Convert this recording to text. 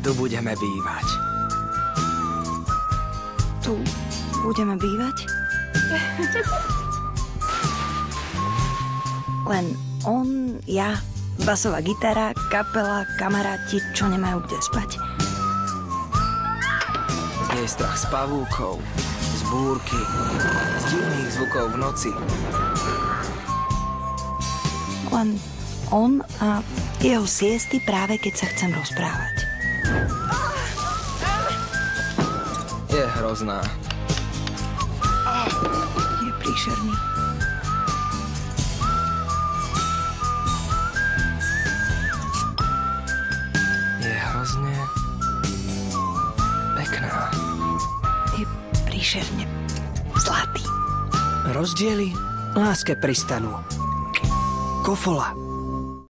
tu budeme bývať. Tu budeme bývať? Len on, ja, basová gitara, kapela, kamaráti, čo nemajú kde spať. Nie je strach z pavúkov, z búrky, z divných zvukov v noci. Len on a jeho siesty práve keď sa chcem rozprávať. Je hrozná. Je príšerný. Je hrozne pekná. Je príšerne zlatý. Rozdiely láske pristanú. Kofola.